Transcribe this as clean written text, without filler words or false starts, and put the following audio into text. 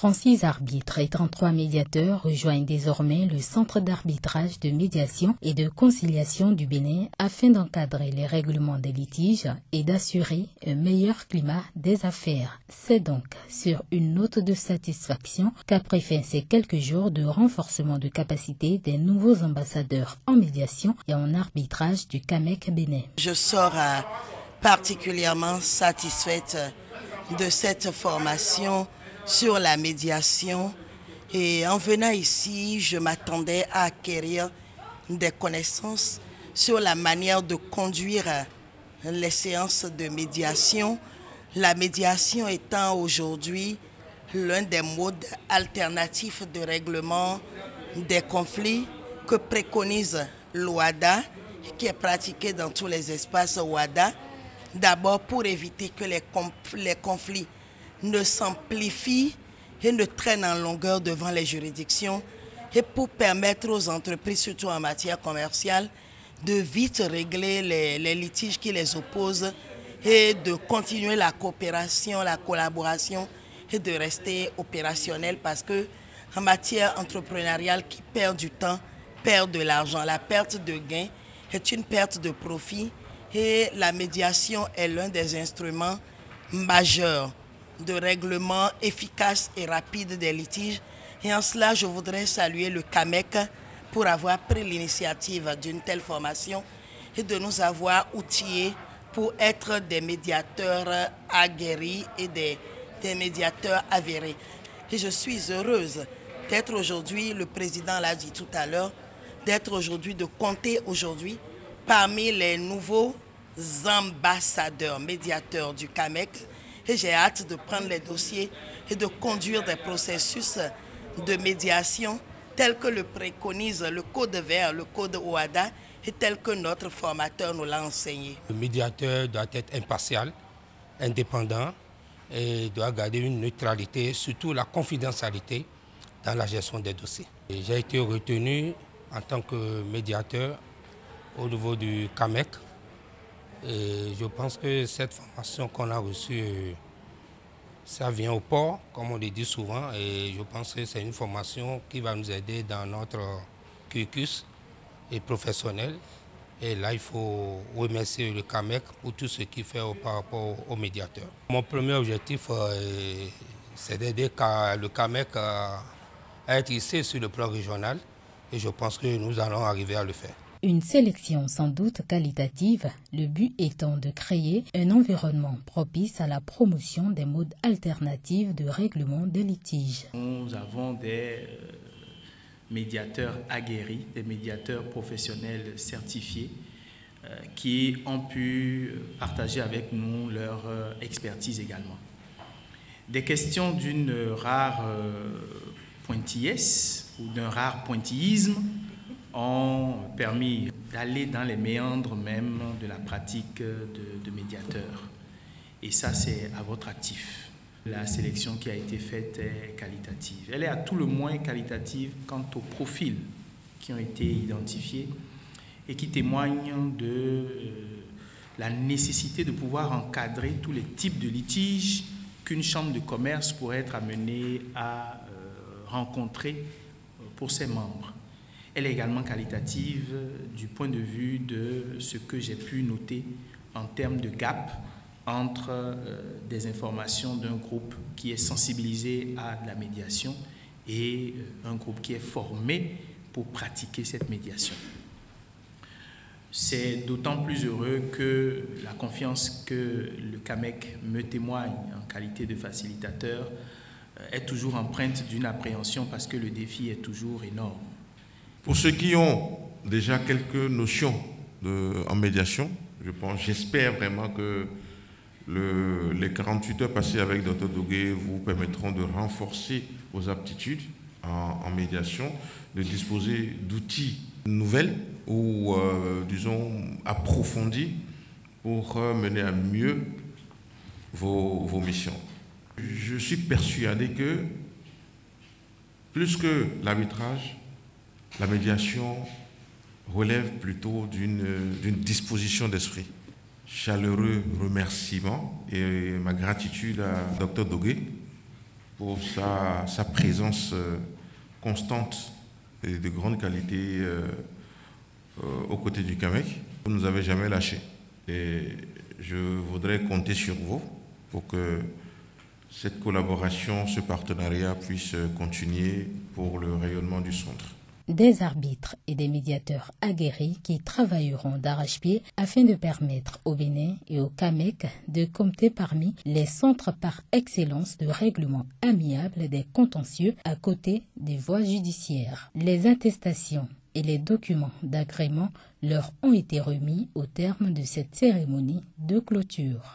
36 arbitres et 33 médiateurs rejoignent désormais le Centre d'arbitrage de médiation et de conciliation du Bénin afin d'encadrer les règlements des litiges et d'assurer un meilleur climat des affaires. C'est donc sur une note de satisfaction qu'a pris fin ces quelques jours de renforcement de capacité des nouveaux ambassadeurs en médiation et en arbitrage du CAMEC Bénin. Je sors particulièrement satisfaite de cette formation sur la médiation, et en venant ici, je m'attendais à acquérir des connaissances sur la manière de conduire les séances de médiation. La médiation étant aujourd'hui l'un des modes alternatifs de règlement des conflits que préconise l'OHADA, qui est pratiqué dans tous les espaces OHADA, d'abord pour éviter que les conflits ne s'amplifient et ne traînent en longueur devant les juridictions, et pour permettre aux entreprises, surtout en matière commerciale, de vite régler les litiges qui les opposent et de continuer la coopération, la collaboration et de rester opérationnel, parce que en matière entrepreneuriale, qui perd du temps, perd de l'argent. La perte de gain est une perte de profit, et la médiation est l'un des instruments majeurs de règlement efficace et rapide des litiges. Et en cela, je voudrais saluer le CAMEC pour avoir pris l'initiative d'une telle formation et de nous avoir outillés pour être des médiateurs aguerris et des médiateurs avérés. Et je suis heureuse d'être aujourd'hui, le président l'a dit tout à l'heure, d'être aujourd'hui, de compter aujourd'hui parmi les nouveaux ambassadeurs, médiateurs du CAMEC. Et j'ai hâte de prendre les dossiers et de conduire des processus de médiation tels que le préconise le Code vert, le Code OHADA, et tel que notre formateur nous l'a enseigné. Le médiateur doit être impartial, indépendant, et doit garder une neutralité, surtout la confidentialité dans la gestion des dossiers. J'ai été retenu en tant que médiateur au niveau du CAMEC. Et je pense que cette formation qu'on a reçue, ça vient au port, comme on le dit souvent, et je pense que c'est une formation qui va nous aider dans notre cursus et professionnel. Et là, il faut remercier le CAMEC pour tout ce qu'il fait par rapport aux médiateurs. Mon premier objectif, c'est d'aider le CAMEC à être ici sur le plan régional, et je pense que nous allons arriver à le faire. Une sélection sans doute qualitative, le but étant de créer un environnement propice à la promotion des modes alternatifs de règlement des litiges. Nous avons des médiateurs aguerris, des médiateurs professionnels certifiés qui ont pu partager avec nous leur expertise également. Des questions d'une rare pointillesse ou d'un rare pointillisme ont permis d'aller dans les méandres même de la pratique de médiateur. Et ça, c'est à votre actif. La sélection qui a été faite est qualitative. Elle est à tout le moins qualitative quant aux profils qui ont été identifiés et qui témoignent de la nécessité de pouvoir encadrer tous les types de litiges qu'une chambre de commerce pourrait être amenée à rencontrer pour ses membres. Elle est également qualitative du point de vue de ce que j'ai pu noter en termes de gap entre des informations d'un groupe qui est sensibilisé à de la médiation et un groupe qui est formé pour pratiquer cette médiation. C'est d'autant plus heureux que la confiance que le CAMEC me témoigne en qualité de facilitateur est toujours empreinte d'une appréhension parce que le défi est toujours énorme. Pour ceux qui ont déjà quelques notions en médiation, j'espère vraiment que les 48 heures passées avec Dr Dogué vous permettront de renforcer vos aptitudes en médiation, de disposer d'outils nouvelles ou, disons, approfondis pour mener à mieux vos missions. Je suis persuadé que, plus que l'arbitrage, la médiation relève plutôt d'une disposition d'esprit. Chaleureux remerciements et ma gratitude à Dr Dogué pour sa présence constante et de grande qualité aux côtés du CAMEC. Vous ne nous avez jamais lâchés et je voudrais compter sur vous pour que cette collaboration, ce partenariat puisse continuer pour le rayonnement du centre. Des arbitres et des médiateurs aguerris qui travailleront d'arrache-pied afin de permettre au Bénin et au CAMEC de compter parmi les centres par excellence de règlement amiable des contentieux à côté des voies judiciaires. Les attestations et les documents d'agrément leur ont été remis au terme de cette cérémonie de clôture.